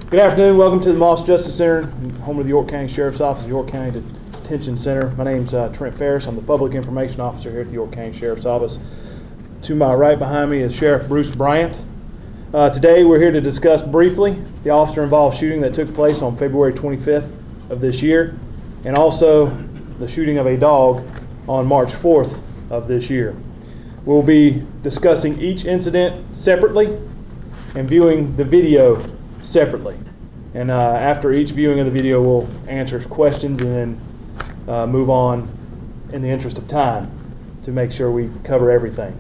Good afternoon. Welcome to the Moss Justice Center, home of the York County Sheriff's Office, York County Detention Center. My name's Trent Ferris. I'm the Public Information Officer here at the York County Sheriff's Office. To my right behind me is Sheriff Bruce Bryant. Today we're here to discuss briefly the officer-involved shooting that took place on February 25th of this year, and also the shooting of a dog on March 4th of this year. We'll be discussing each incident separately and viewing the video separately. And after each viewing of the video, we'll answer questions and then move on in the interest of time to make sure we cover everything.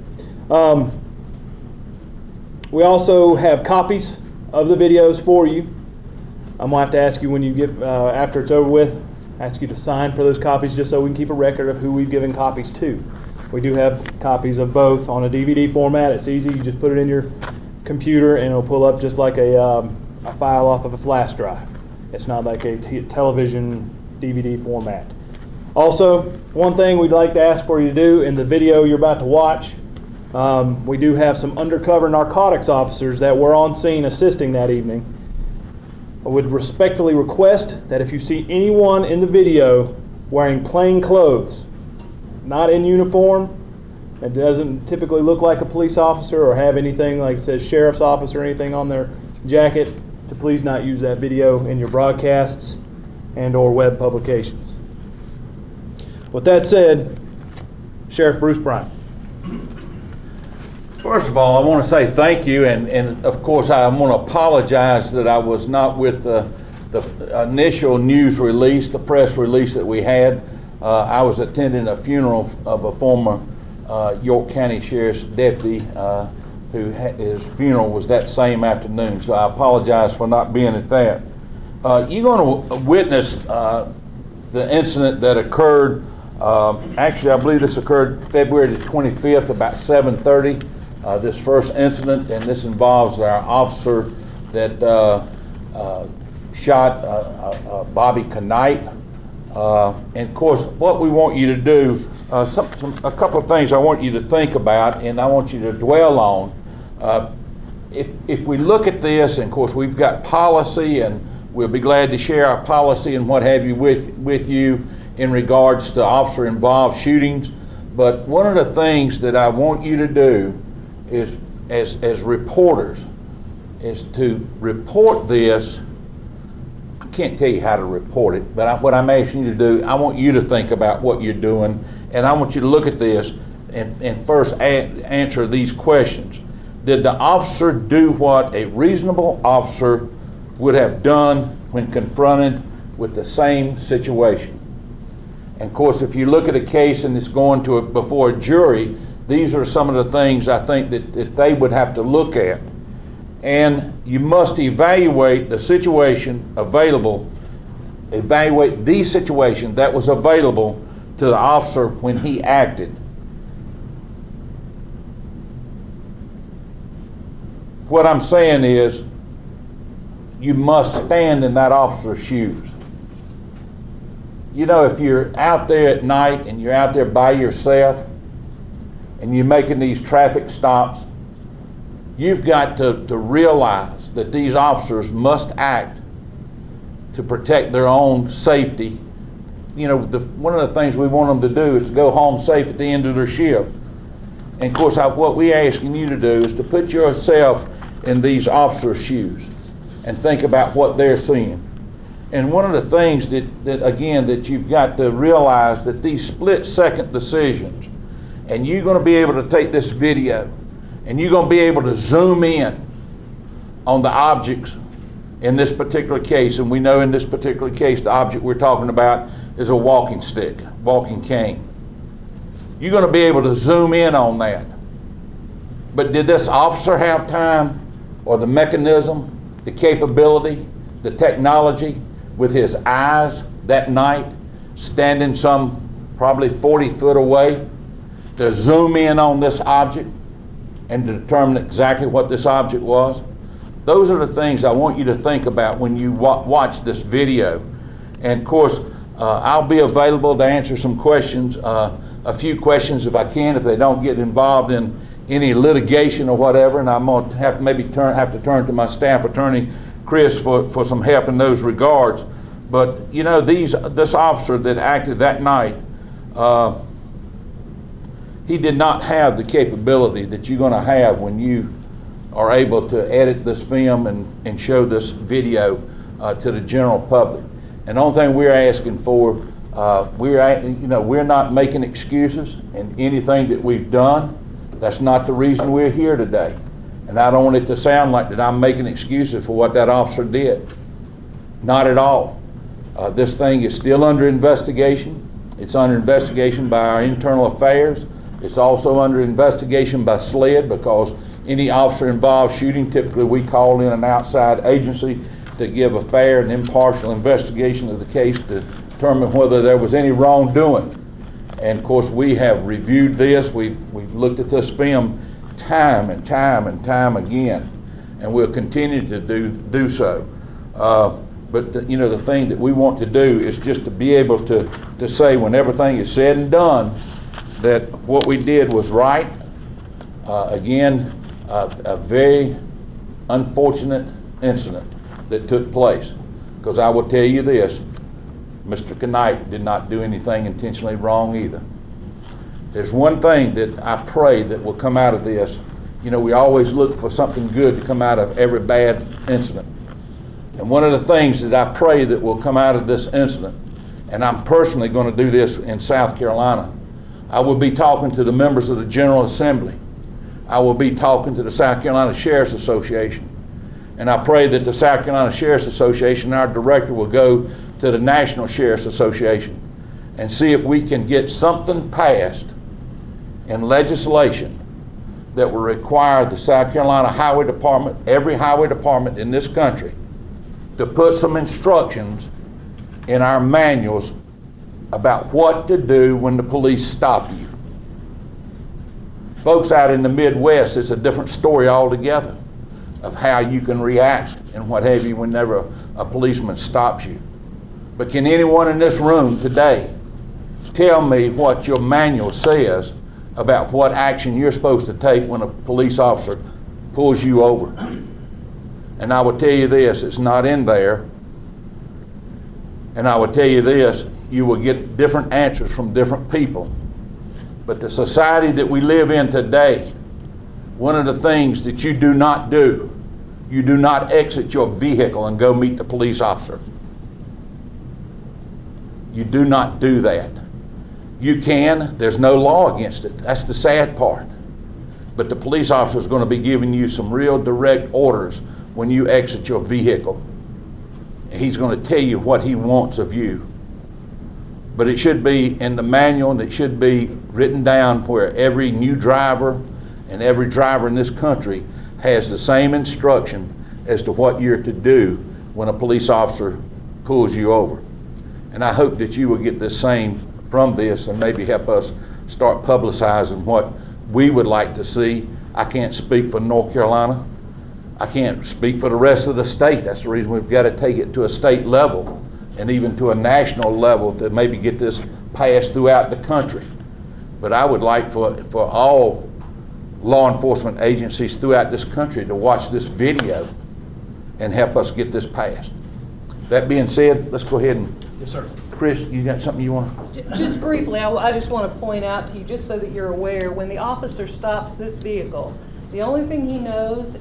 We also have copies of the videos for you. I'm going to have to ask you when you get, after it's over with, ask you to sign for those copies just so we can keep a record of who we've given copies to. We do have copies of both on a DVD format. It's easy. You just put it in your computer and it'll pull up just like a file off of a flash drive. It's not like a television DVD format. Also, one thing we'd like to ask for you to do in the video you're about to watch, we do have some undercover narcotics officers that were on scene assisting that evening. I would respectfully request that if you see anyone in the video wearing plain clothes, not in uniform, it doesn't typically look like a police officer or have anything like it says sheriff's office or anything on their jacket, to please not use that video in your broadcasts and or web publications. With that said, Sheriff Bruce Bryant. First of all, I want to say thank you, and of course I want to apologize that I was not with the initial news release, the press release that we had. I was attending a funeral of a former York County Sheriff's deputy his funeral was that same afternoon, so I apologize for not being at that. You're going to witness the incident that occurred, actually I believe this occurred February the 25th about 7:30, this first incident, and this involves our officer that shot Bobby Knight. And of course, what we want you to do, a couple of things I want you to think about and I want you to dwell on. If we look at this, and of course we've got policy, and we'll be glad to share our policy and what have you with you in regards to officer-involved shootings. But one of the things that I want you to do is, as reporters, is to report this. I can't tell you how to report it, but what I'm asking you to do, I want you to think about what you're doing, and I want you to look at this and first answer these questions. Did the officer do what a reasonable officer would have done when confronted with the same situation? And of course, if you look at a case and it's going to before a jury, these are some of the things I think that they would have to look at. And you must evaluate the situation available, evaluate the situation that was available to the officer when he acted. What I'm saying is, you must stand in that officer's shoes. You know, if you're out there at night and you're out there by yourself and you're making these traffic stops, you've got to realize that these officers must act to protect their own safety. You know, one of the things we want them to do is to go home safe at the end of their shift. And of course, what we're asking you to do is to put yourself in these officers' shoes and think about what they're seeing. And one of the things that you've got to realize, that these split-second decisions, and you're going to be able to take this video and you're going to be able to zoom in on the objects in this particular case. And we know in this particular case, the object we're talking about is a walking stick, walking cane. You're going to be able to zoom in on that. But did this officer have time, or the mechanism, the capability, the technology with his eyes that night, standing some probably 40 foot away, to zoom in on this object and to determine exactly what this object was? Those are the things I want you to think about when you watch this video. And of course, I'll be available to answer some questions, a few questions if I can, if they don't get involved in any litigation or whatever, and I'm going to have to turn to my staff attorney, Chris for some help in those regards. But you know, this officer that acted that night, he did not have the capability that you're going to have when you are able to edit this film and show this video to the general public. And the only thing we're asking for, we're not making excuses, and anything that we've done, that's not the reason we're here today. And I don't want it to sound like that I'm making excuses for what that officer did. Not at all. This thing is still under investigation. It's under investigation by our internal affairs. It's also under investigation by SLED, because any officer-involved shooting, typically we call in an outside agency to give a fair and impartial investigation of the case to determine whether there was any wrongdoing. And of course, we have reviewed this. We've looked at this film time and time and time again, and we'll continue to do so. But the thing that we want to do is just to be able to say, when everything is said and done, that what we did was right. Again, a very unfortunate incident that took place. Because I will tell you this, Mr. Knight did not do anything intentionally wrong either. There's one thing that I pray that will come out of this. You know, we always look for something good to come out of every bad incident. And one of the things that I pray that will come out of this incident, and I'm personally going to do this in South Carolina, I will be talking to the members of the General Assembly. I will be talking to the South Carolina Sheriff's Association. And I pray that the South Carolina Sheriff's Association, our director, will go to the National Sheriff's Association and see if we can get something passed in legislation that will require the South Carolina Highway Department, every highway department in this country, to put some instructions in our manuals about what to do when the police stop you. Folks out in the Midwest, it's a different story altogether of how you can react and what have you whenever a policeman stops you. But can anyone in this room today tell me what your manual says about what action you're supposed to take when a police officer pulls you over? And I will tell you this, it's not in there. And I will tell you this, you will get different answers from different people. But the society that we live in today, one of the things that you do not do, you do not exit your vehicle and go meet the police officer. You do not do that. You can, there's no law against it. That's the sad part. But the police officer is going to be giving you some real direct orders when you exit your vehicle. He's going to tell you what he wants of you. But it should be in the manual, and it should be written down where every new driver and every driver in this country has the same instruction as to what you're to do when a police officer pulls you over. And I hope that you will get the same from this and maybe help us start publicizing what we would like to see. I can't speak for North Carolina. I can't speak for the rest of the state. That's the reason we've got to take it to a state level and even to a national level to maybe get this passed throughout the country. But I would like for all law enforcement agencies throughout this country to watch this video and help us get this passed. That being said, let's go ahead and... Yes, sir. Chris, you got something you want to... Just briefly, I just want to point out to you, just so that you're aware, when the officer stops this vehicle, the only thing he knows,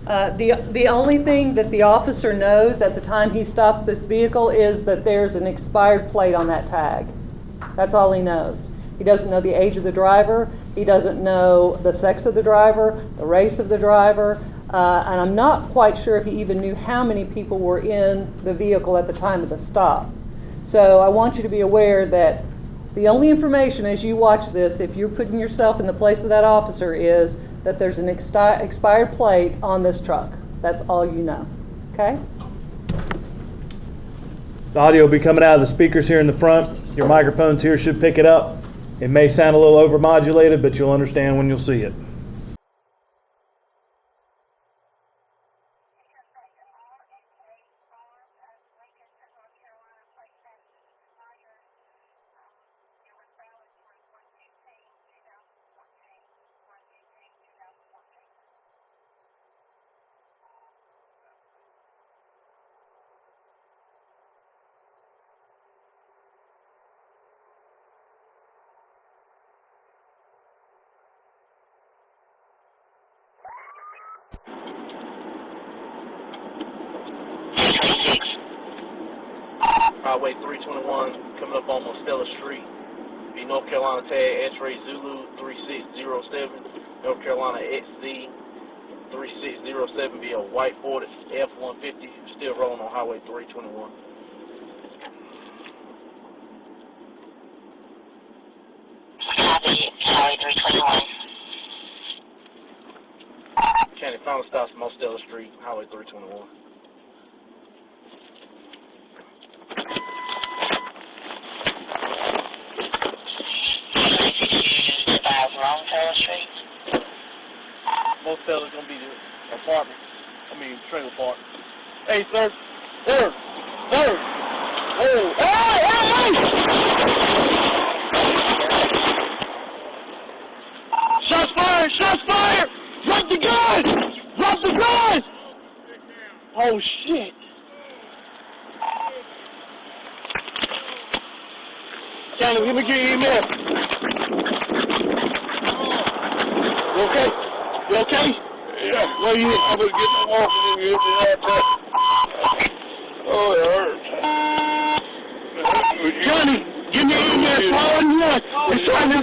the only thing that the officer knows at the time he stops this vehicle is that there's an expired plate on that tag. That's all he knows. He doesn't know the age of the driver. He doesn't know the sex of the driver, the race of the driver, and I'm not quite sure if he even knew how many people were in the vehicle at the time of the stop. So I want you to be aware that the only information as you watch this, if you're putting yourself in the place of that officer, is that there's an expired plate on this truck. That's all you know. Okay? The audio will be coming out of the speakers here in the front. Your microphones here should pick it up. It may sound a little overmodulated, but you'll understand when you'll see it. Highway 321 coming up on Mostella Street. Be North Carolina tag X-ray Zulu 3607, North Carolina XZ 3607, be a white Ford F-150, still rolling on Highway 321. Highway 321. County final stops Mostella Street, Highway 321. Longfellow Street. Mostella's gonna be the apartment. Trailer park. Hey, sir. Sir. Sir. Oh. Hey, hey, hey! Shots fired! Shots fired! Drop the gun! Drop the gun! Oh, shit. County, let me get your email. You okay? You okay? Yeah. Well, I was getting walking in here. Oh, it hurts. Johnny, give me an email. Call on one. It's trying to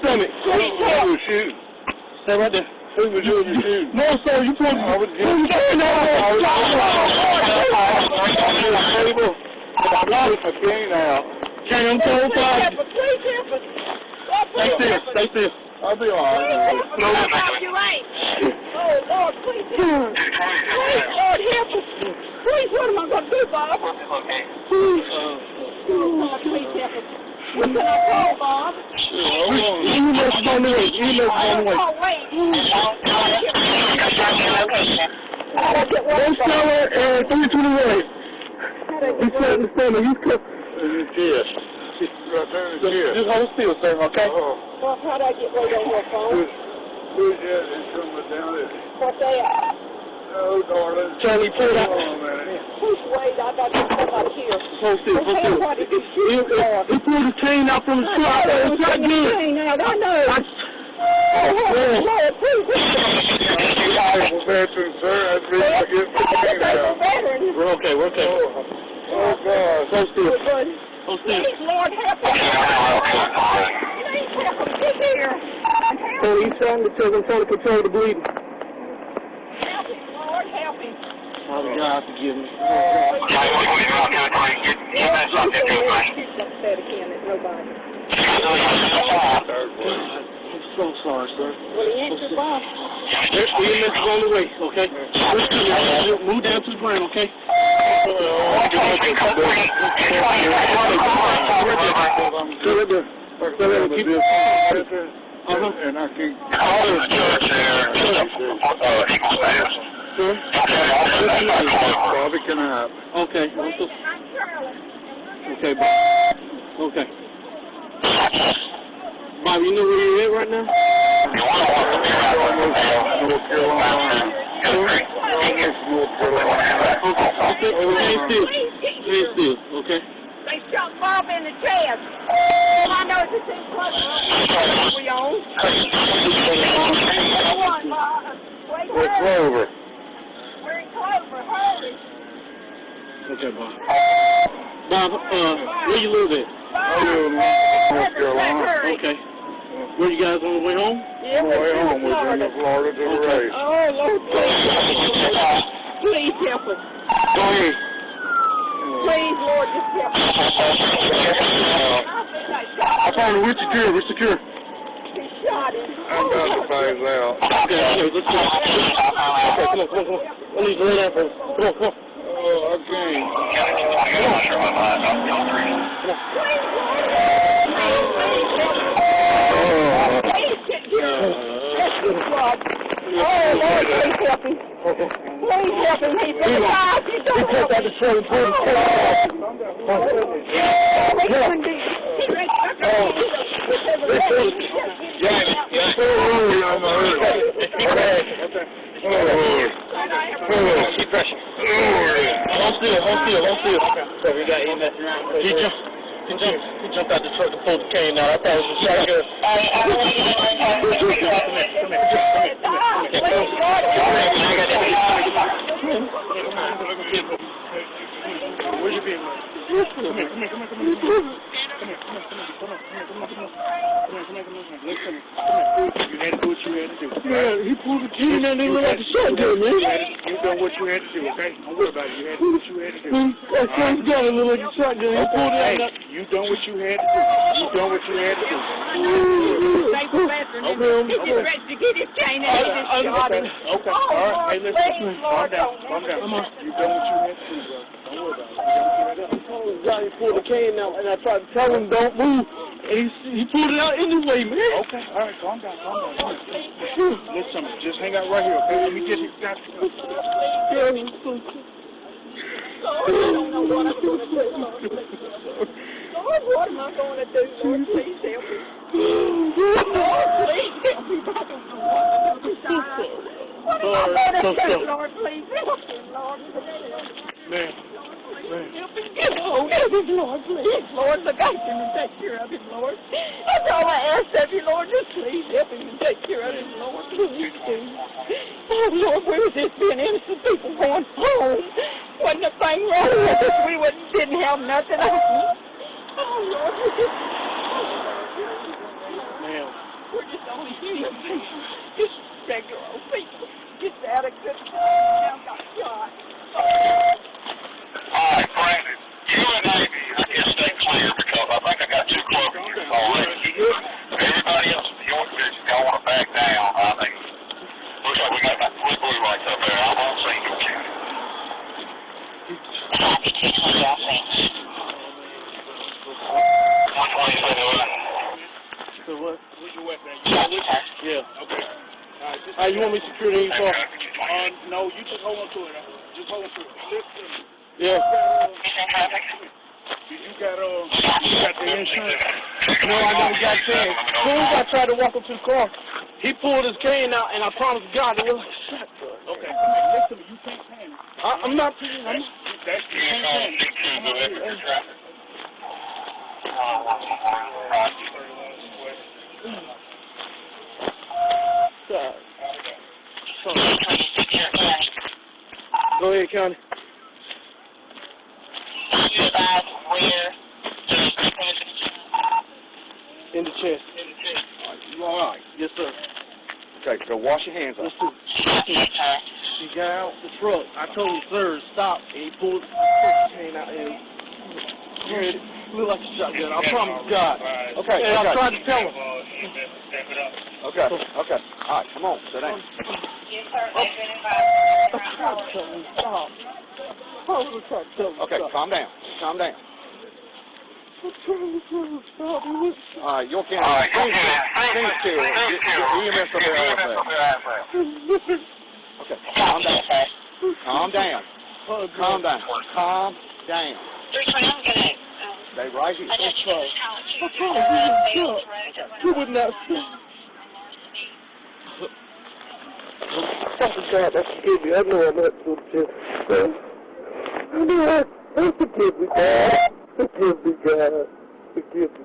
stomach. Who was shooting? Stay right there. Who was doing the shooting? No, sir. You put me. I was getting the table. I got it for clean out. Johnny, I'm so sorry. Stay still. Stay still. I'll be all right. No, you're right. Oh, Lord, please help us. Please, Lord, help us. Please, what am I going to do, Bob? Okay. Please. Oh, Lord, please help us. What can I call, Bob? Email's on the way. Email's on the way. Oh, wait. Mosteller and 321. He's trying to stand there. He's close. Yes. Just hold still, sir, okay? Well, how do I get right on your phone? Who's that is coming down there? What's that? Oh, darling. Charlie, pull it out. Hold on a minute. Please wait, I got to get somebody here. Hold still, hold still. What did you shoot for? He pulled his chain out from his truck. It's not good. I know. Oh, Lord, please help us. Veteran, sir. That's me. I get my thing out. We're okay, we're okay. Oh, God. Hold still. Hold still. Please, Lord, help us. Please help us get here. So he's trying to control the bleeding. Help him, Lord, help him. Father God, forgive me. Upset again at nobody. I'm so sorry, sir. Well, he ain't your boss. The EMS is on the way, okay? Move down to the ground, okay? And I can't. Bobby, can I help? Okay. Okay, Bob. Okay. Bob, you know where you're at right now? North Carolina. Okay. Stay still, okay? They shot Bob in the chest. All I know is it's in Clover. We own. One, Bob. We're Clover. We're in Clover. Hurry. Okay, Bob. Bob, where you live at? I live in North Carolina. Okay. Where you guys on the way home? Yeah, On the way home, we're going to Florida to the race. Oh, Lord, please. Please help us. Go ahead. Please, Lord, just help us. I found him. We're secure. We're secure. He shot him. I got the phase out. Okay, let's go. Okay, come on. I need to lay down for him. Come on. Oh, I can't. Oh, Lord, please help him. Please help him. He's going to die. He's going to die. Keep pressure. Hold still. So we got EMS around. He jumped out the truck and pulled the cane out. I thought it was a shotgun. Where's your vehicle? You had to do what you had to do. Yeah, he pulled the key and then it looked like a shotgun, man. You done what you had to do, okay? Don't worry about it. You had to do what you had to do. I swear to God, it looked like a shotgun. He pulled it out. You done what you had to do. You done what you had to do. He's ready to get his chain and he just shot him. Okay, all right. Hey, listen. Calm down. Calm down. You done what you had to do, bro. Don't worry about it. He pulled the cane out and I tried to tell him don't move. And he pulled it out anyway, man. Okay, all right. Calm down. Calm down. Listen, just hang out right here, okay? Let me get you. I don't know what I'm going to do. Lord, what am I going to do? Lord, please help me. Lord, please help me. I don't know what am I going to do? Lord, please help me, Lord. Man. Get hold of him, Lord, please. Lord, look after him and take care of him, Lord. That's all I ask of you, Lord. Just please help him and take care of him, Lord. Please do. Oh, Lord, where has this been? Innocent people going home. Wasn't a thing wrong with us. We didn't have nothing. Oh, Lord, we're just only human people. Just regular old people. Just out of good time. Now got shot. All right, Brandon, you and Amy, I can stay clear because I think I got too close to you already. Everybody else in your division, y'all want to back down. I think looks like we got that blue lights up there. I won't see you, County. Which way is it? So what? Where's your weapon? Yeah. Okay. All right, You want me to secure the car? No, you just hold on to it. Just hold on to it. Listen. Yeah. You got the insurance? No, I never got that. As soon as I tried to walk up to the car, he pulled his cane out, and I promised God it was like a shotgun. Okay, listen, you can't panic. I'm not paying. That's you can't panic. Go ahead, County. In the chest. You all right? Yes, sir. Okay, so wash your hands off. He got out the truck. I told him, sir, stop. And he pulled his cane out and it looked like a shotgun. I promise God. Okay, and I tried to tell him. Okay. All right, come on, sit down. Yes, sir. They've been invited. I tried to tell him, stop. I was trying to tell him, Okay, stop. calm down. Calm down. I'm trying to tell him, stop. He was... All right, you'll count. Things too. EMS up there. Okay, calm down. Calm down. Calm down. Calm down. 320, good day. Stay right here. I just called I promise you, stop. You would not stop. Oh, God, that's forgive me. I know I'm not so good. I know I forgive me, God. Forgive me, God. Forgive me.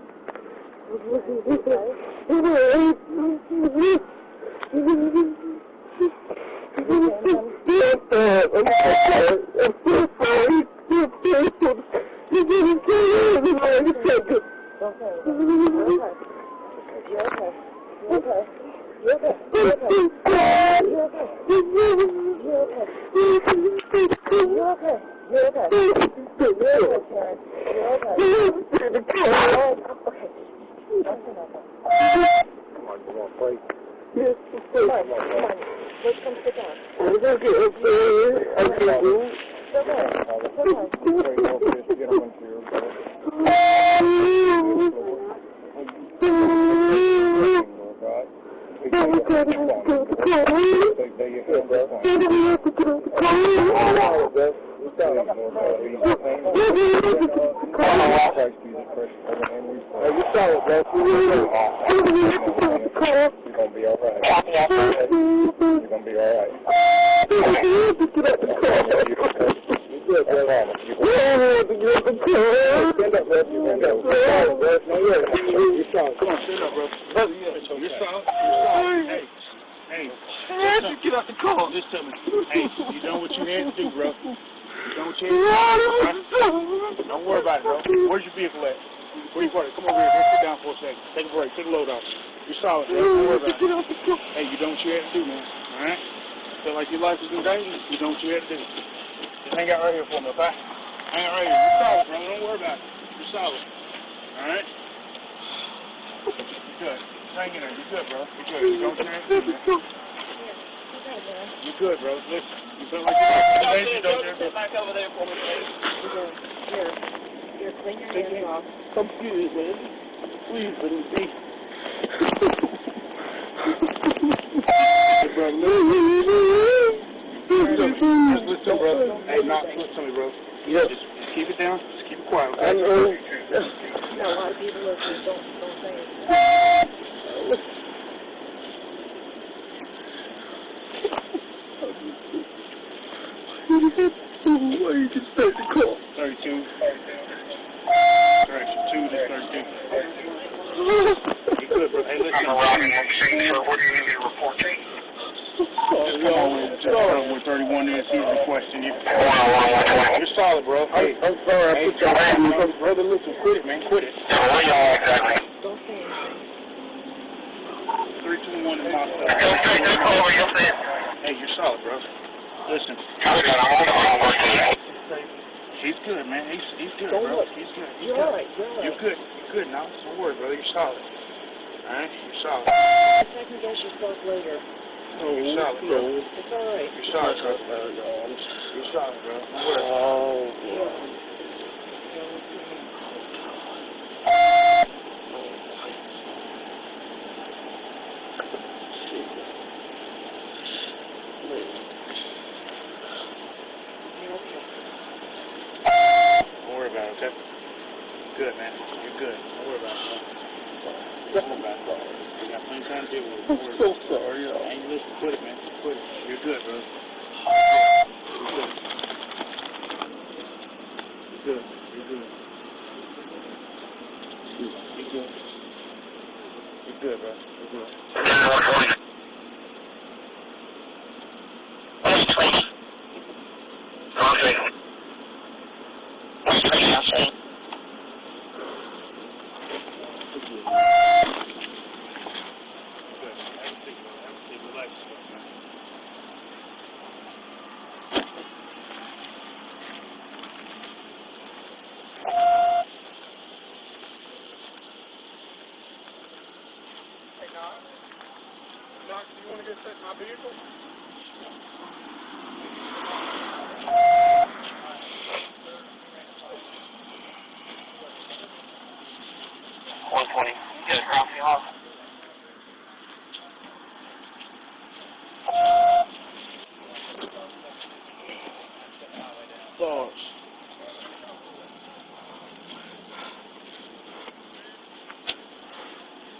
Hey, get out the car. Just tell me. Hey, you done what you had to do, bro. Don't change. Don't worry about it, bro. Where's your vehicle at? Where you parked? Come over here. Let's sit down for a second. Take a break. Take a load off. You're solid, bro. Don't worry about it. Hey, you done what you had to do, man. All right? Feel like your life is in danger? You done what you had to do. Just hang out right here for me, okay? Hang out right here. You're solid, bro. Don't worry about it. You're solid. All right? You're good. Just hang in there. You're good, bro. You're good. You don't care. You're good, bro. Listen, you feel like you're in danger, don't you? Sit back over there for me, please. Here, clean your hands off. I'm good, man. Please, let me see. Hey, bro, listen, brother. Hey, listen to me, bro. Yeah. Just keep it down. Just keep it quiet, okay? You know, a lot of people listen, don't say it. Why you can start the call? 32. Correction, 2 to 32. You good, bro? Hey, listen. What do you need to report to? Just come on with 31 is. He's requesting you. You're solid, bro. Hey, I'm sorry. I put your hand on. Brother, listen, quit it, man. Quit it. Where y'all exactly? Don't say anything. 321 is my stuff. Hey, you're solid, bro. Listen. He's good, man. He's good, bro. He's good. You're all right. You're all right. You're good. You're good now. Don't worry, brother. You're solid. All right? You're solid. Second guess yourself later. You're solid, bro. It's all right. You're solid, bro. You're solid, bro. Don't worry. Don't worry about it, okay? Good, man. You're good. Don't worry about it. Don't worry about it. You got plenty of time to deal with it. I'm so sorry, y'all. Ain't listen, quit it, man. Quit it. You're good, bro. You're good. You're good. You're good. You're good. You're good, bro. You're good. Knox, do you want to get set in my vehicle? Get a drop me off. Sarge.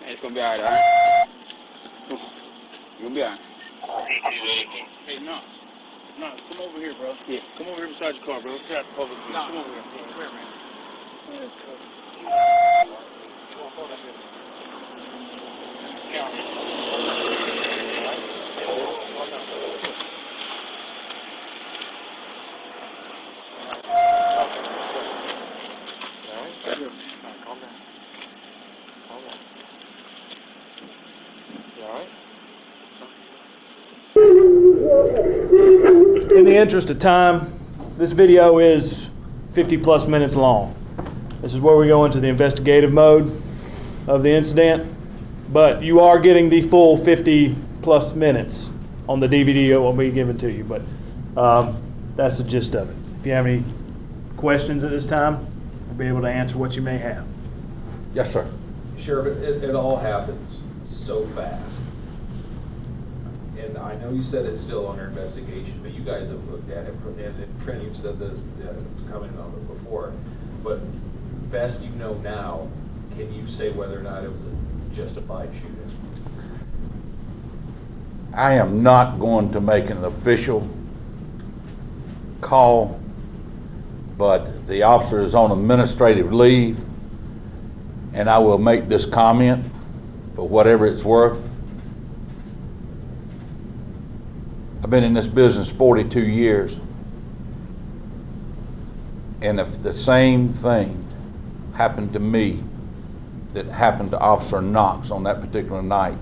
It's gonna be alright, alright? You're gonna be alright. Hey, no, come over here, bro. Yeah, come over here beside your car, bro. Get out the public view. Come over here. Come here, man. Calm down. You alright? In the interest of time, this video is 50 plus minutes long. This is where we go into the investigative mode of the incident, but you are getting the full 50 plus minutes on the DVD that will be given to you, but that's the gist of it. If you have any questions at this time, I'll be able to answer what you may have. Yes, sir. Sheriff, it all happens so fast. And I know you said it's still under investigation, but you guys have looked at it, and Trent, you've said this, commented on it before, but best you know now, can you say whether or not it was a justified shooting? I am not going to make an official call, but the officer is on administrative leave, and I will make this comment for whatever it's worth. I've been in this business 42 years. And if the same thing happened to me that happened to Officer Knox on that particular night,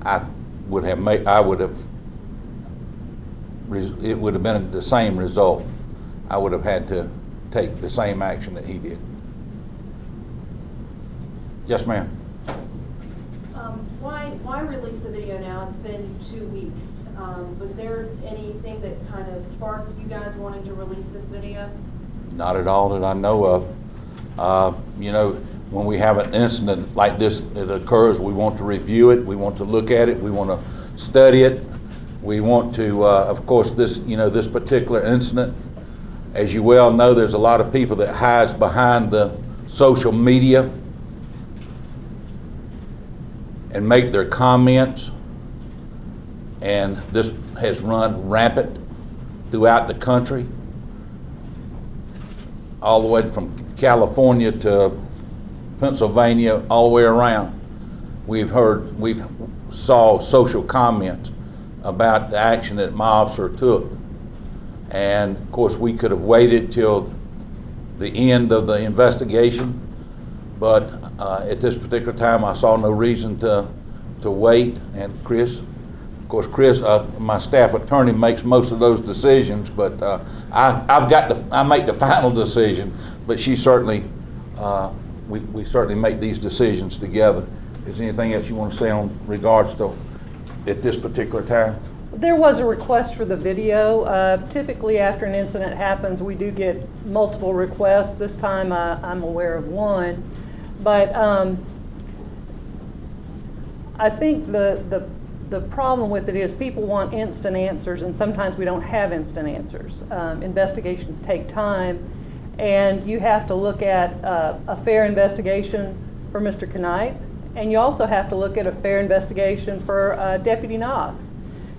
it would have been the same result. I would have had to take the same action that he did. Yes, ma'am. Why release the video now? It's been 2 weeks. Was there anything that kind of sparked you guys wanting to release this video? Not at all that I know of. You know, when we have an incident like this that occurs, we want to review it, we want to look at it, we want to study it. We want to, of course, this particular incident, as you well know, there's a lot of people that hides behind the social media and make their comments, and this has run rampant throughout the country, all the way from California to Pennsylvania, all the way around. We saw social comments about the action that my officer took, and of course we could have waited till the end of the investigation, but at this particular time I saw no reason to wait. And Chris, my staff attorney, makes most of those decisions, but I make the final decision, but she certainly, we certainly make these decisions together. Is there anything else you want to say on regards to at this particular time? There was a request for the video. Typically after an incident happens, we do get multiple requests. This time I'm aware of one. But I think the problem with it is people want instant answers, and sometimes we don't have instant answers. Investigations take time, and you have to look at a fair investigation for Mr. Knight, and you also have to look at a fair investigation for Deputy Knox.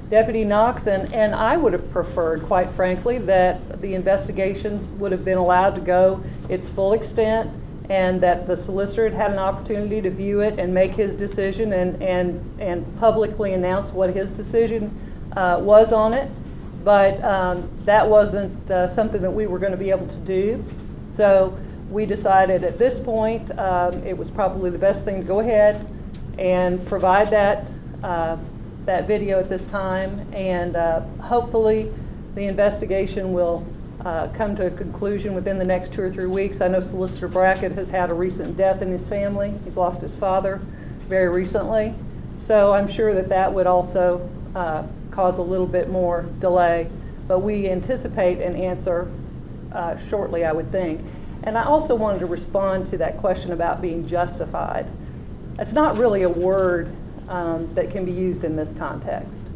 Deputy Knox, and I would have preferred, quite frankly, that the investigation would have been allowed to go its full extent, and that the solicitor had an opportunity to view it and make his decision and publicly announce what his decision was on it. But that wasn't something that we were going to be able to do. So we decided at this point it was probably the best thing to go ahead and provide that video at this time, and hopefully the investigation will come to a conclusion within the next 2 or 3 weeks. I know Solicitor Brackett has had a recent death in his family. He's lost his father very recently. So I'm sure that would also cause a little bit more delay. But we anticipate an answer shortly, I would think. And I also wanted to respond to that question about being justified. It's not really a word that can be used in this context.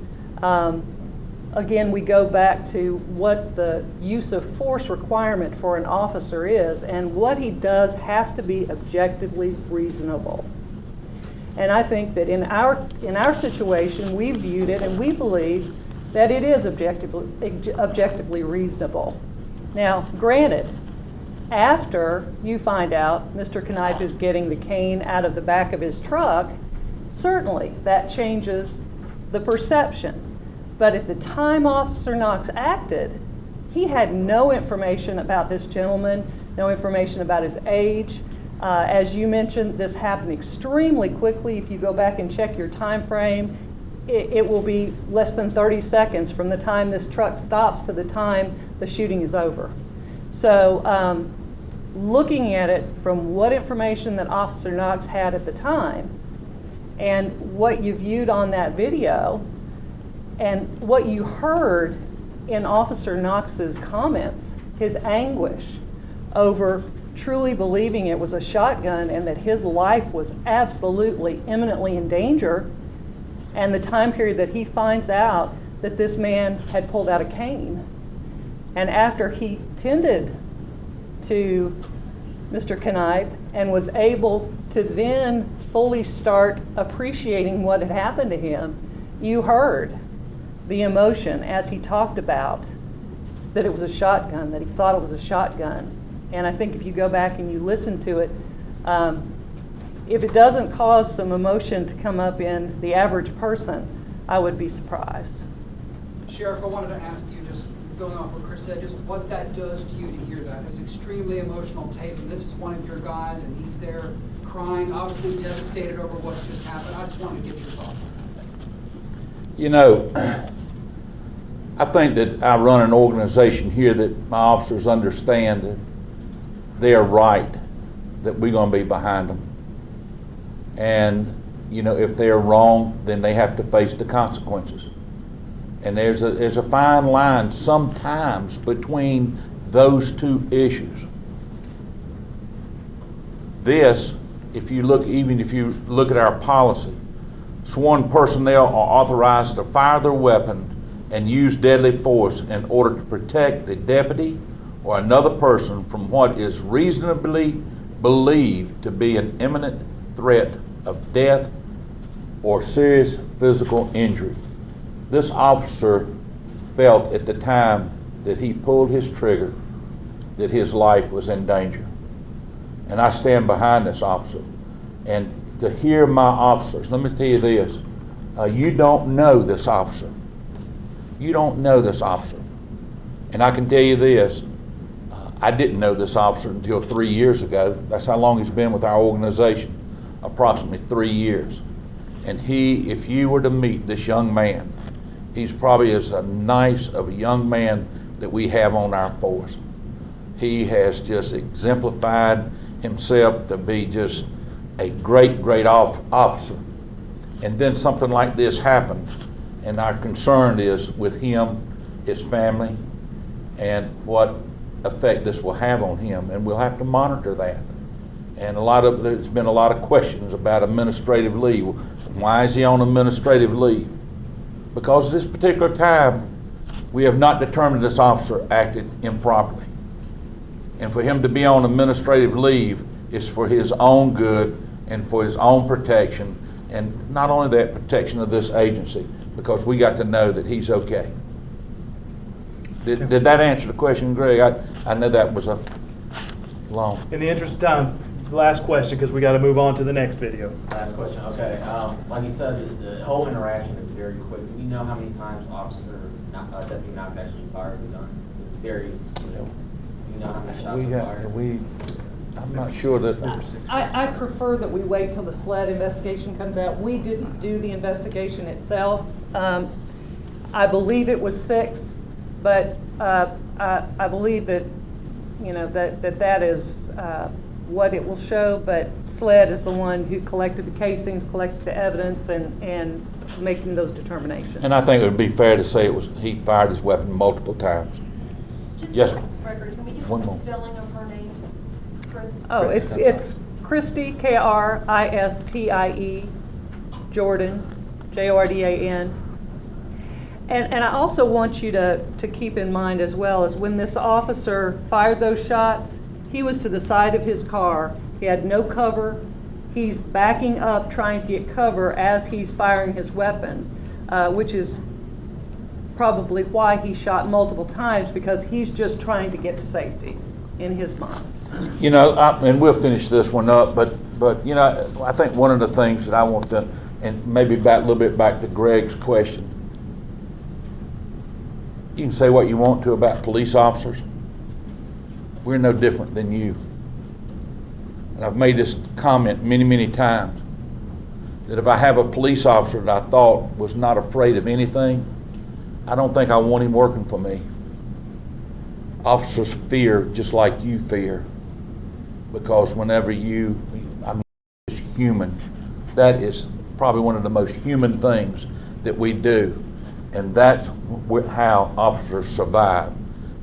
Again, we go back to what the use of force requirement for an officer is, and what he does has to be objectively reasonable. And I think that in our situation, we viewed it and we believe that it is objectively reasonable. Now, granted, after you find out Mr. Knipe is getting the cane out of the back of his truck, certainly that changes the perception. But at the time Officer Knox acted, he had no information about this gentleman, no information about his age. As you mentioned, this happened extremely quickly. If you go back and check your time frame, it will be less than 30 seconds from the time this truck stops to the time the shooting is over. So looking at it from what information that Officer Knox had at the time and what you viewed on that video and what you heard in Officer Knox's comments, his anguish over truly believing it was a shotgun and that his life was absolutely imminently in danger, and the time period that he finds out that this man had pulled out a cane. And after he tended to Mr. Knipe and was able to then fully start appreciating what had happened to him, you heard the emotion as he talked about that it was a shotgun, that he thought it was a shotgun. And I think if you go back and you listen to it, if it doesn't cause some emotion to come up in the average person, I would be surprised. Sheriff, I wanted to ask you just going off what Chris said, just what that does to you to hear that. It's extremely emotional tape, and this is one of your guys, and he's there crying, obviously devastated over what's just happened. I just wanted to get your thoughts on that. You know, I think that I run an organization here that my officers understand that they are right, that we're going to be behind them. And, you know, if they're wrong, then they have to face the consequences. And there's a fine line sometimes between those two issues. This, if you look at our policy, sworn personnel are authorized to fire their weapon and use deadly force in order to protect the deputy or another person from what is reasonably believed to be an imminent threat of death or serious physical injury. This officer felt at the time that he pulled his trigger that his life was in danger. And I stand behind this officer. And to hear my officers, let me tell you this, you don't know this officer. You don't know this officer. And I can tell you this, I didn't know this officer until 3 years ago. That's how long he's been with our organization, approximately 3 years. And he, if you were to meet this young man, he's probably as nice of a young man that we have on our force. He has just exemplified himself to be just a great, great officer. And then something like this happened, and our concern is with him, his family, and what effect this will have on him, and we'll have to monitor that. And there's been a lot of questions about administrative leave. Why is he on administrative leave? Because at this particular time, we have not determined this officer acted improperly. And for him to be on administrative leave is for his own good and for his own protection, and not only that, protection of this agency, because we got to know that he's okay. Did that answer the question, Greg? I know that was a long. In the interest of time, last question, because we got to move on to the next video. Last question. Okay. Like you said, the whole interaction is very quick. Do we know how many times Deputy Knox actually fired the gun? It's very. Do you know how many shots were fired? I'm not sure that. I prefer that we wait till the SLED investigation comes out. We didn't do the investigation itself. I believe it was 6, but I believe that, you know, that is what it will show. But SLED is the one who collected the casings, collected the evidence, and making those determinations. And I think it would be fair to say he fired his weapon multiple times. Just Yes. for the record, can we get One the more. spelling of her name? Chris? Oh, it's Christie, Kristie, Jordan, Jordan. And I also want you to keep in mind as well as when this officer fired those shots, he was to the side of his car. He had no cover. He's backing up trying to get cover as he's firing his weapon, which is probably why he shot multiple times, because he's just trying to get to safety in his mind. You know, and we'll finish this one up, but you know, I think one of the things that I want to, and maybe a little bit back to Greg's question, you can say what you want to about police officers. We're no different than you. And I've made this comment many, many times, that if I have a police officer that I thought was not afraid of anything, I don't think I want him working for me. Officers fear just like you fear, because whenever it's human. That is probably one of the most human things that we do, and that's how officers survive,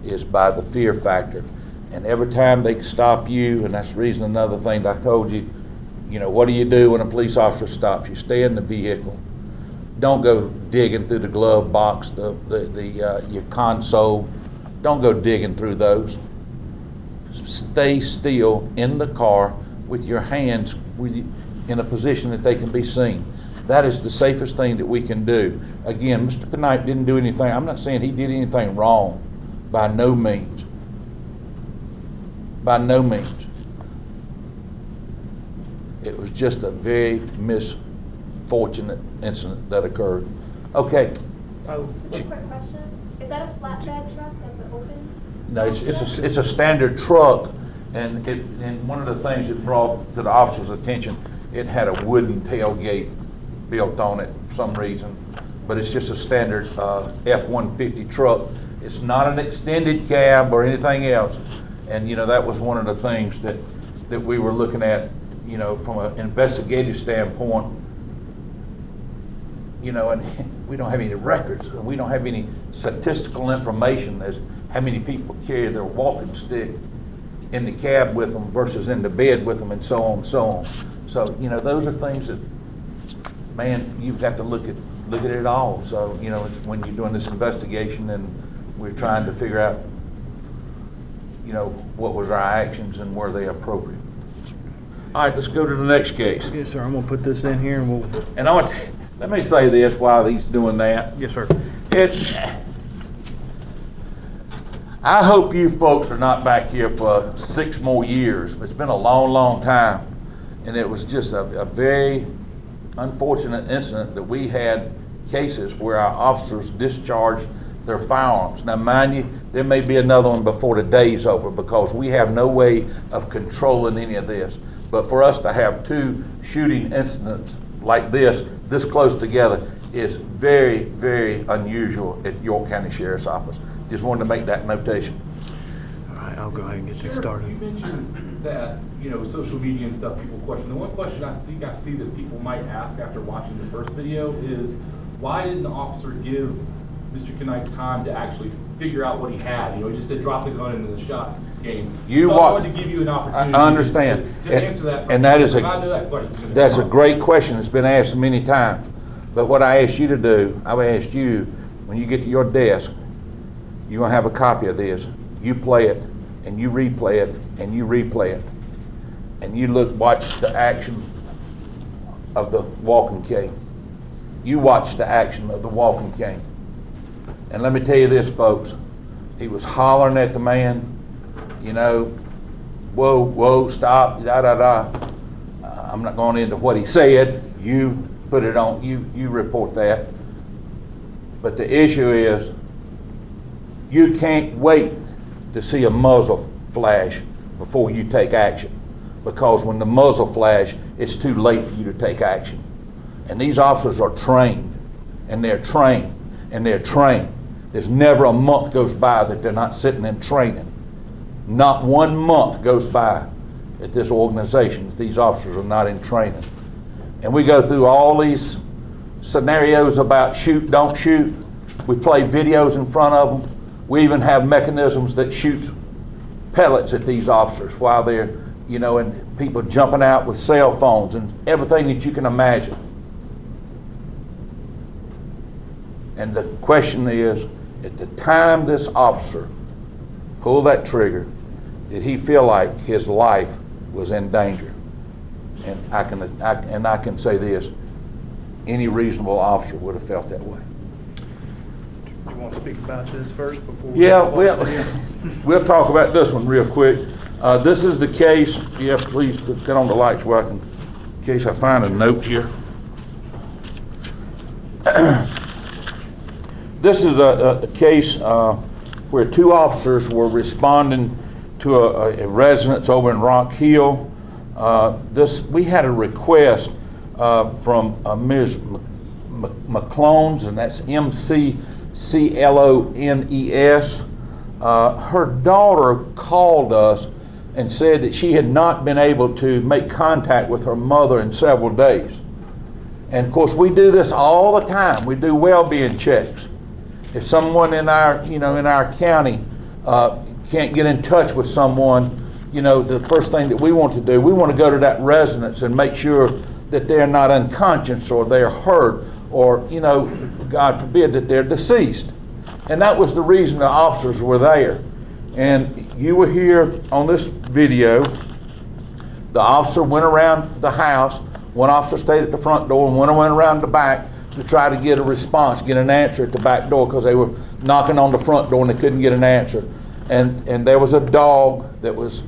is by the fear factor. And every time they stop you, and that's the reason, another thing that I told you, you know, what do you do when a police officer stops you? Stay in the vehicle. Don't go digging through the glove box, your console. Don't go digging through those. Stay still in the car with your hands in a position that they can be seen. That is the safest thing that we can do. Again, Mr. Knight didn't do anything. I'm not saying he did anything wrong, by no means. By no means. It was just a very misfortunate incident that occurred. Okay. Just a quick question. Is that a flatbed truck that's open? No, it's a standard truck, and one of the things it brought to the officer's attention, it had a wooden tailgate built on it for some reason, but it's just a standard F-150 truck. It's not an extended cab or anything else, and that was one of the things that we were looking at, from an investigative standpoint. And we don't have any records, and we don't have any statistical information as how many people carry their walking stick in the cab with them versus in the bed with them, and so on and so on. So, those are things that, man, you've got to look at it all. So, it's when you're doing this investigation and we're trying to figure out, what was our actions and were they appropriate. All right, let's go to the next case. Yes, sir. I'm gonna put this in here and we'll. And let me say this while he's doing that. Yes, sir. I hope you folks are not back here for 6 more years. It's been a long, long time. And it was just a very unfortunate incident that we had cases where our officers discharged their firearms. Now, mind you, there may be another one before the day's over because we have no way of controlling any of this. But for us to have 2 shooting incidents like this close together is very, very unusual at York County Sheriff's Office. Just wanted to make that notation. All right, I'll go ahead and get this Sheriff, started. You mentioned that, social media and stuff, people question. The one question I think I see that people might ask after watching the first video is, why didn't the officer give Mr. Knight time to actually figure out what he had? He just said drop the gun into the shot game. I wanted to give you an opportunity. I understand. To answer that. And that is I know that question. That's a great question. It's been asked many times. But what I asked you to do, I asked you, when you get to your desk, you're going to have a copy of this. You play it, and you replay it, and you replay it. And you watch the action of the walking cane. You watch the action of the walking cane. And let me tell you this, folks. He was hollering at the man, whoa, whoa, stop, da, da, da. I'm not going into what he said. You put it on, you report that. But the issue is, you can't wait to see a muzzle flash before you take action. Because when the muzzle flash, it's too late for you to take action. And these officers are trained, and they're trained, and they're trained. There's never a month goes by that they're not sitting in training. Not 1 month goes by at this organization that these officers are not in training. And we go through all these scenarios about shoot, don't shoot. We play videos in front of them. We even have mechanisms that shoots pellets at these officers while they're, and people jumping out with cell phones and everything that you can imagine. And the question is, at the time this officer pulled that trigger, did he feel like his life was in danger? And I can say this, any reasonable officer would have felt that way. Do you want to speak about this first before we we'll talk about this one real quick. This is the case, yes, please get on the lights where I can, in case I find a note here. This is a case where 2 officers were responding to a residence over in Rock Hill. We had a request from Ms. McClones, and that's McClones. Her daughter called us and said that she had not been able to make contact with her mother in several days. And of course, we do this all the time. We do well-being checks. If someone in our, in our county can't get in touch with someone, the first thing that we want to do, we want to go to that residence and make sure that they're not unconscious or they're hurt or, God forbid, that they're deceased. And that was the reason the officers were there. And you were here on this video. The officer went around the house. One officer stayed at the front door and one went around the back to try to get a response, get an answer at the back door, because they were knocking on the front door and they couldn't get an answer. And there was a dog that was,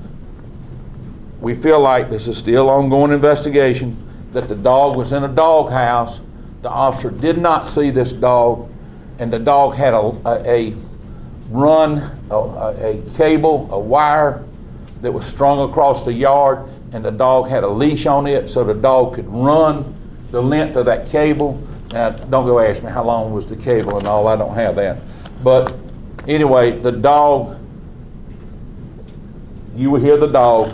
we feel like this is still ongoing investigation, that the dog was in a dog house. The officer did not see this dog, and the dog had a cable, a wire that was strung across the yard, and the dog had a leash on it so the dog could run the length of that cable. Now, don't go ask me how long was the cable and all, I don't have that. But anyway, the dog, you will hear the dog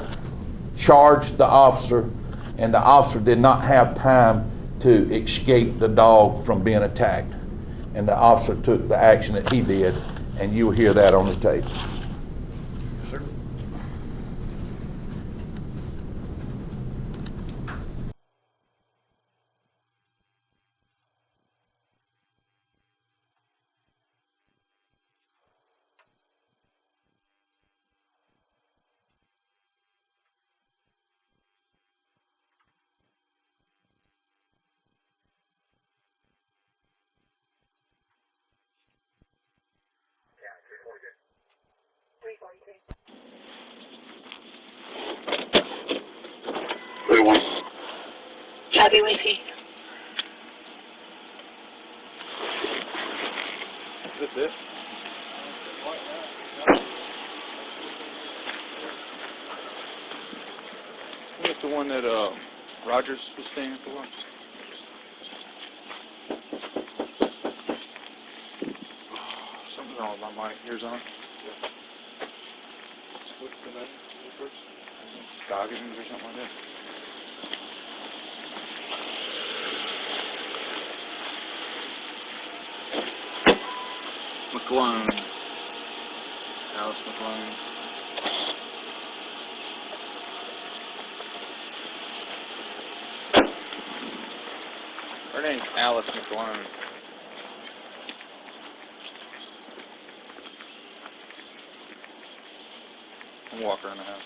charged the officer, and the officer did not have time to escape the dog from being attacked. And the officer took the action that he did, and you will hear that on the tape. Copy, Whiskey. Is this it? What's the one that Rogers was staying for? Something's wrong with my mic. Yours on? What's the name first? Goggins or something like that. McClone. Alice McClone. Her name's Alice McClone. I'm walking around the house.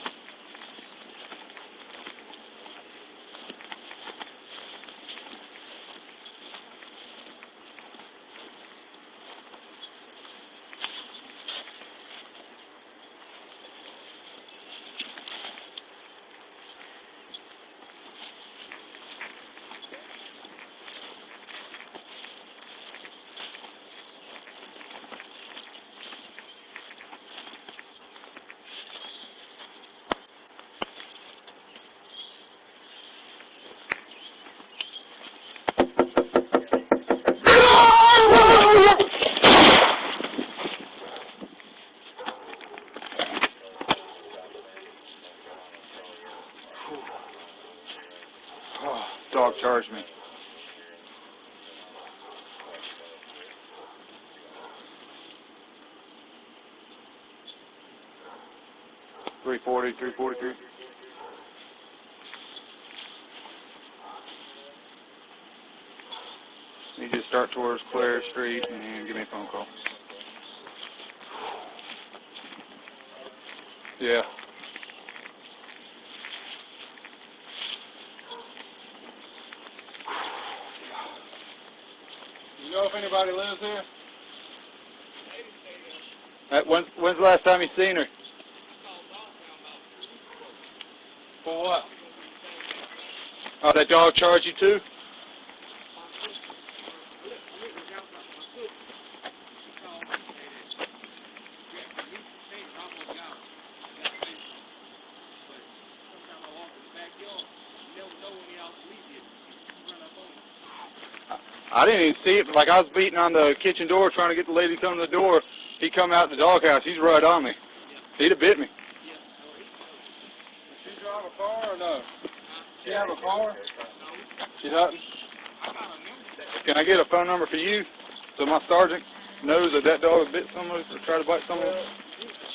Dog charged me. .340, .343. You just start towards Claire Street and give me a phone call. Yeah. You know if anybody lives here? When's the last time you seen her? For what? Oh, that dog charged you too? I didn't even see it. Like, I was beating on the kitchen door trying to get the lady to come to the door. He come out the doghouse. He's right on me. He'd have bit me. Does she drive a car or no? She have a car? She doesn't? Can I get a phone number for you so my sergeant knows that that dog bit someone or tried to bite someone?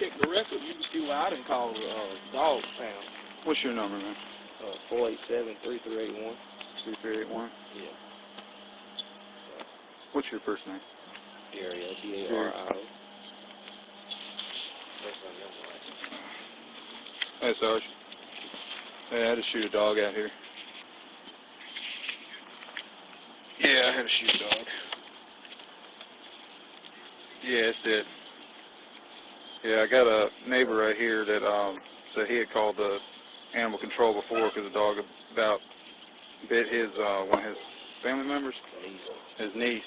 Check the record. You can see why I didn't call dog pound. What's your number, man? 487-3381. 3381? Yeah. What's your first name? Dario, D-A-R-I-O. Hey, Sarge. Hey, I had to shoot a dog out here. Yeah, I had to shoot a dog. Yeah, it's dead. Yeah, I got a neighbor right here that said he had called the animal control before because the dog about bit his one of his family members, his niece.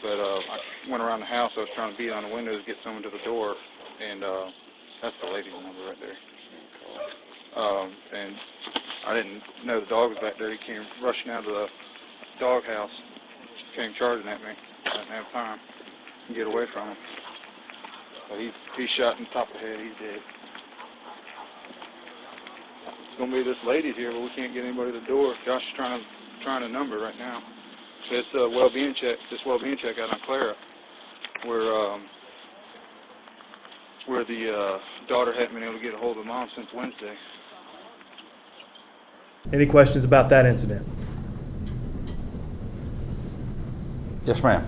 but I went around the house. I was trying to beat on the windows to get someone to the door, and that's the lady's number right there. And I didn't know the dog was back there. He came rushing out of the doghouse, came charging at me. I didn't have time to get away from him. So he's shot in the top of the head. He's dead. It's gonna be this lady here, but we can't get anybody to the door. Josh is trying a number right now. So it's a well-being check. This well-being check out on Clara, where the daughter hadn't been able to get a hold of mom since Wednesday. Any questions about that incident? Yes, ma'am.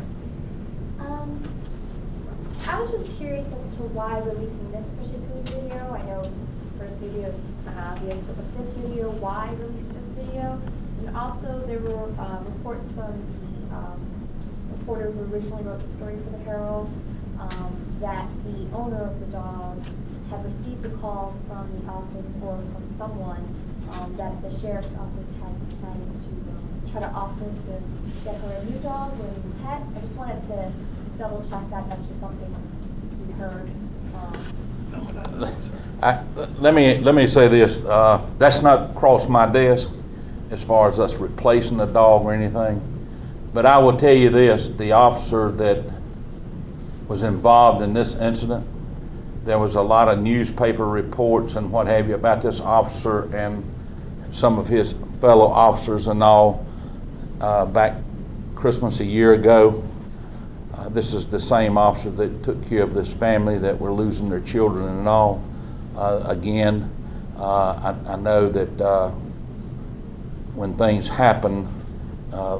I was just curious as to why releasing this particular video. I know the first video is obvious, but with this video, why release this video? And also, there were reports from the reporter who originally wrote the story for the Herald that the owner of the dog had received a call from the office or from someone that the sheriff's office had decided to try to offer to get her a new dog or a new pet. I just wanted to double check that that's just something we heard. Let me say this. That's not crossed my desk as far as us replacing a dog or anything. But I will tell you this: the officer that was involved in this incident, there was a lot of newspaper reports and what have you about this officer and some of his fellow officers and all back Christmas a year ago. This is the same officer that took care of this family that were losing their children and all. Again, I know that when things happen,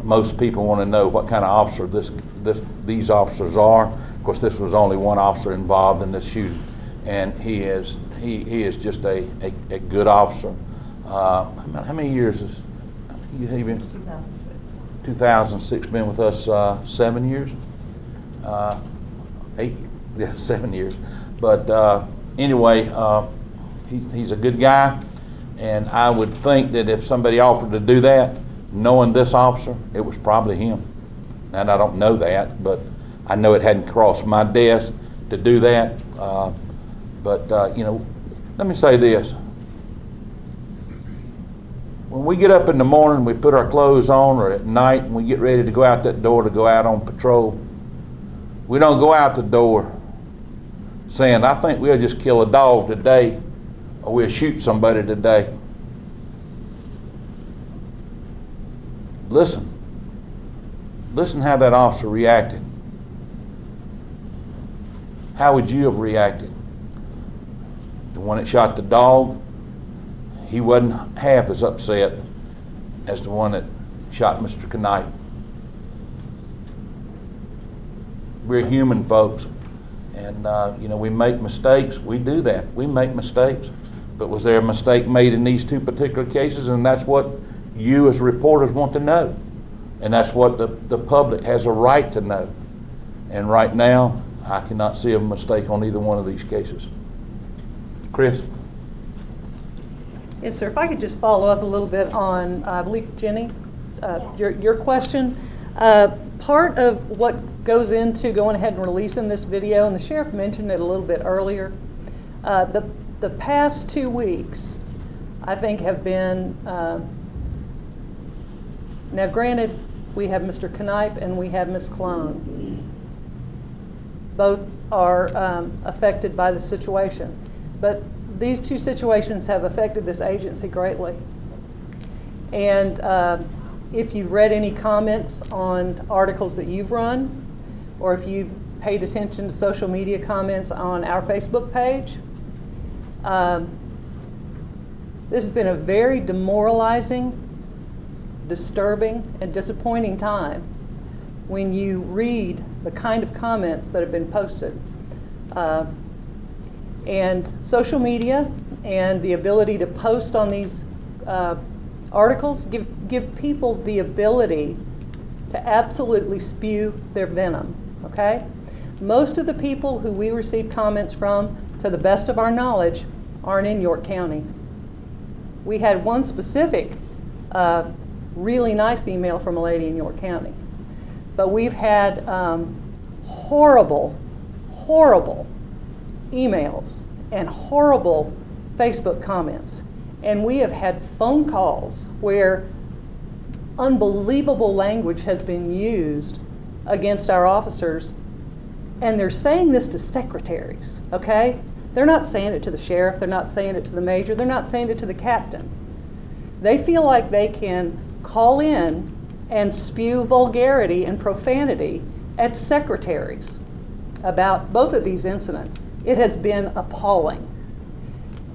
most people want to know what kind of officer these officers are. Of course, this was only one officer involved in this shooting, and he is just a good officer. How many years has he been? 2006. 2006, been with us 7 years. 7 years. But anyway, he's a good guy, and I would think that if somebody offered to do that, knowing this officer, it was probably him. And I don't know that, but I know it hadn't crossed my desk to do that. But let me say this. When we get up in the morning, we put our clothes on, or at night, and we get ready to go out that door to go out on patrol, we don't go out the door saying, I think we'll just kill a dog today, or we'll shoot somebody today. Listen how that officer reacted. How would you have reacted? The one that shot the dog, he wasn't half as upset as the one that shot Mr. Knight. We're human folks, and we make mistakes. We do that. We make mistakes. But was there a mistake made in these two particular cases? And that's what you as reporters want to know. And that's what the public has a right to know. And right now, I cannot see a mistake on either one of these cases. Chris? Yes, sir. If I could just follow up a little bit on, I believe, Jenny, your question. Part of what goes into going ahead and releasing this video, and the sheriff mentioned it a little bit earlier, the past 2 weeks, I think, have been, now granted, we have Mr. Knipe and we have Ms. Clone. Both are affected by the situation. But these two situations have affected this agency greatly. And if you've read any comments on articles that you've run, or if you've paid attention to social media comments on our Facebook page, this has been a very demoralizing, disturbing, and disappointing time when you read the kind of comments that have been posted. And social media and the ability to post on these articles give people the ability to absolutely spew their venom, okay? Most of the people who we receive comments from, to the best of our knowledge, aren't in York County. We had one specific really nice email from a lady in York County. but we've had horrible, horrible emails and horrible Facebook comments. And we have had phone calls where unbelievable language has been used against our officers, and they're saying this to secretaries, okay? They're not saying it to the sheriff, they're not saying it to the major, they're not saying it to the captain. They feel like they can call in and spew vulgarity and profanity at secretaries about both of these incidents. It has been appalling.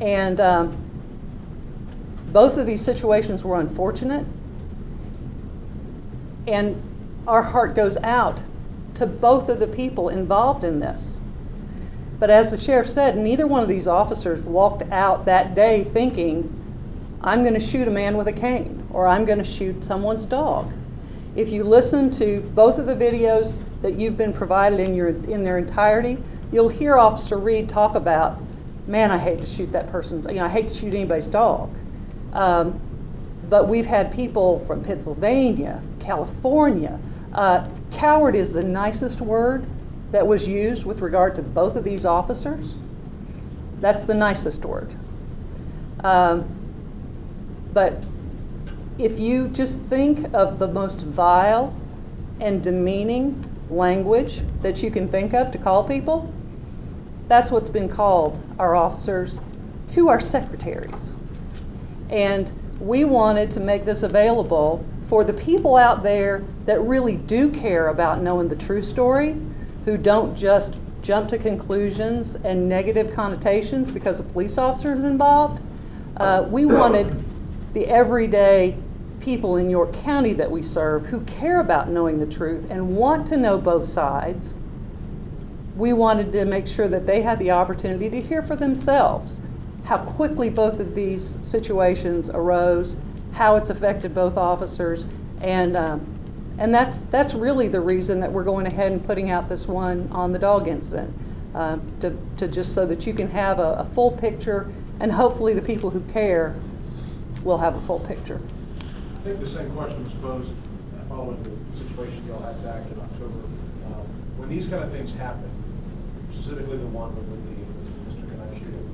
And both of these situations were unfortunate, and our heart goes out to both of the people involved in this. But as the sheriff said, neither one of these officers walked out that day thinking, I'm going to shoot a man with a cane, or I'm going to shoot someone's dog. If you listen to both of the videos that you've been provided in their entirety, you'll hear Officer Reed talk about, man, I hate to shoot that person, I hate to shoot anybody's dog. But we've had people from Pennsylvania, California. Coward is the nicest word that was used with regard to both of these officers. That's the nicest word. But if you just think of the most vile and demeaning language that you can think of to call people, that's what's been called our officers to our secretaries. And we wanted to make this available for the people out there that really do care about knowing the true story, who don't just jump to conclusions and negative connotations because a police officer is involved. We wanted the everyday people in York County that we serve who care about knowing the truth and want to know both sides. We wanted to make sure that they had the opportunity to hear for themselves how quickly both of these situations arose, how it's affected both officers, and that's really the reason that we're going ahead and putting out this one on the dog incident, to just so that you can have a full picture, and hopefully the people who care will have a full picture. I think the same question was posed following the situation y'all had back in October. When these kind of things happen, specifically the one with Mr. Kanai shooting,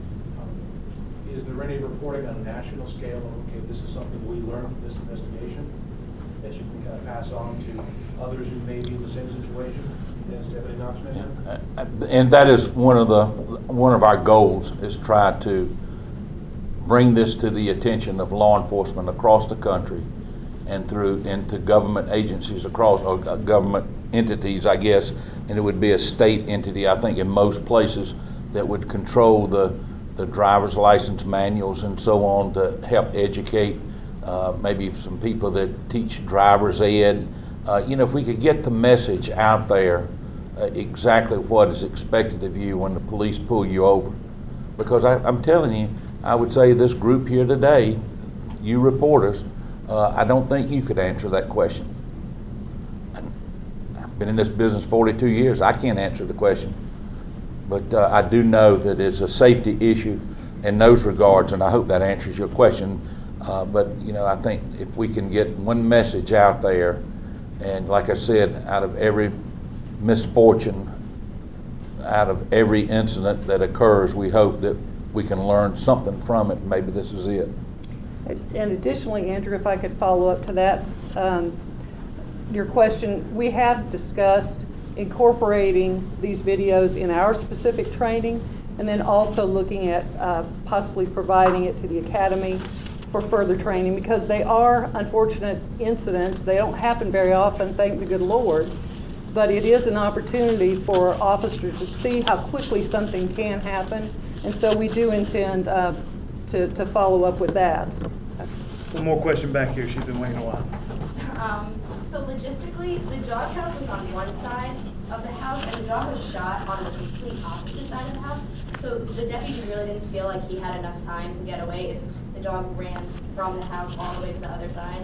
is there any reporting on a national scale of, okay, this is something we learned from this investigation that you can kind of pass on to others who may be in the same situation as Deputy Knox mentioned? And that is one of our goals, is try to bring this to the attention of law enforcement across the country and into government agencies across, or government entities, I guess, and it would be a state entity, I think, in most places, that would control the driver's license manuals and so on, to help educate maybe some people that teach driver's ed. If we could get the message out there, exactly what is expected of you when the police pull you over. Because I'm telling you, I would say this group here today, you reporters, I don't think you could answer that question. I've been in this business 42 years. I can't answer the question. But I do know that it's a safety issue in those regards, and I hope that answers your question. But I think if we can get one message out there, and like I said, out of every misfortune, out of every incident that occurs, we hope that we can learn something from it. Maybe this is it. And additionally, Andrew, if I could follow up to that, your question, we have discussed incorporating these videos in our specific training, and then also looking at possibly providing it to the academy for further training, because they are unfortunate incidents. They don't happen very often, thank the good Lord, but it is an opportunity for officers to see how quickly something can happen, and so we do intend to follow up with that. One more question back here. She's been waiting a while. So logistically, the dog house was on one side of the house, and the dog was shot on the complete opposite side of the house. So the deputy really didn't feel like he had enough time to get away if the dog ran from the house all the way to the other side.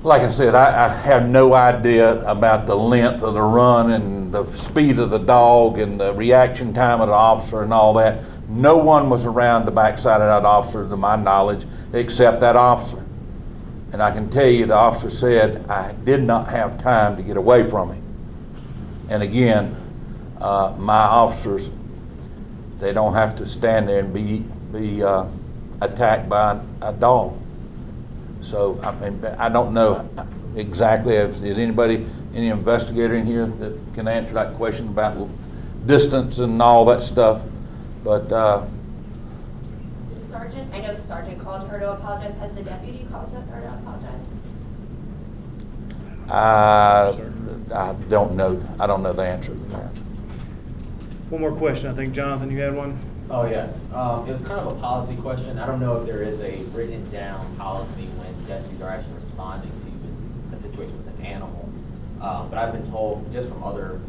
Like I said, I have no idea about the length of the run and the speed of the dog and the reaction time of the officer and all that. No one was around the backside of that officer, to my knowledge, except that officer. And I can tell you, the officer said, I did not have time to get away from him. And again, my officers, they don't have to stand there and be attacked by a dog. So, I mean, I don't know exactly, is anybody, any investigator in here that can answer that question about distance and all that stuff? But, Sergeant, I know the sergeant called her to apologize. Has the deputy called her to apologize? I don't know. I don't know the answer to that. One more question. I think, Jonathan, you had one? Oh, yes. It was kind of a policy question. I don't know if there is a written down policy when deputies are actually responding to a situation with an animal. But I've been told, just from other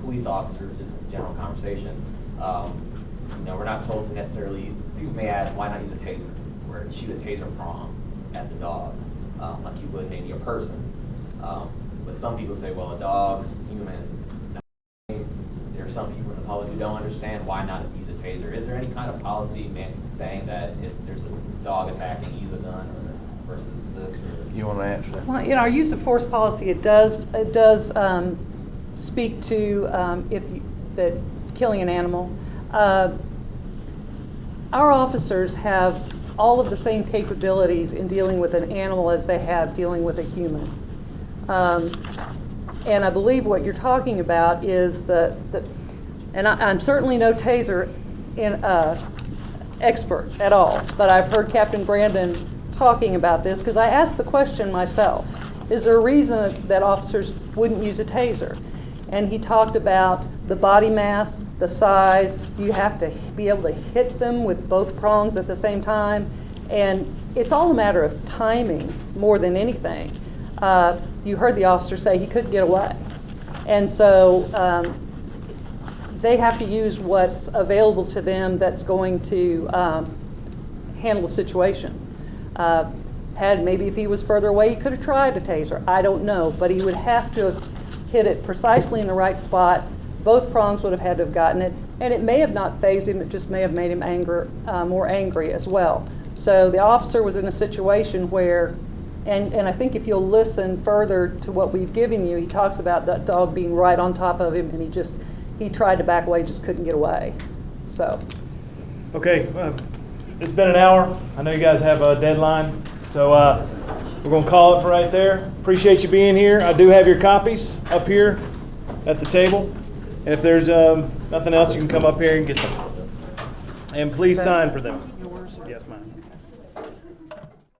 police officers, just in general conversation, you know, we're not told to necessarily, people may ask, why not use a taser? Or shoot a taser prong at the dog, like you would maybe a person. But some people say, well, a dog's humans. There are some people in the public who don't understand why not use a taser. Is there any kind of policy saying that if there's a dog attacking, use a gun, or versus this? Or? You want to answer that? Well, in our use of force policy, it does speak to that killing an animal. Our officers have all of the same capabilities in dealing with an animal as they have dealing with a human. And I believe what you're talking about is and I'm certainly no taser expert at all, but I've heard Captain Brandon talking about this because I asked the question myself, is there a reason that officers wouldn't use a taser? And he talked about the body mass, the size, you have to be able to hit them with both prongs at the same time, and it's all a matter of timing more than anything. You heard the officer say he couldn't get away. And so they have to use what's available to them that's going to handle the situation. Maybe if he was further away, he could have tried a taser. I don't know, but he would have to have hit it precisely in the right spot. Both prongs would have had to have gotten it, and it may have not fazed him, it just may have made him more angry as well. So the officer was in a situation where, and I think if you'll listen further to what we've given you, he talks about that dog being right on top of him, and he tried to back away, just couldn't get away. So. Okay, it's been an hour. I know you guys have a deadline, so we're going to call it for right there. Appreciate you being here. I do have your copies up here at the table. And if there's nothing else, you can come up here and get them. And please sign for them. Yes, ma'am.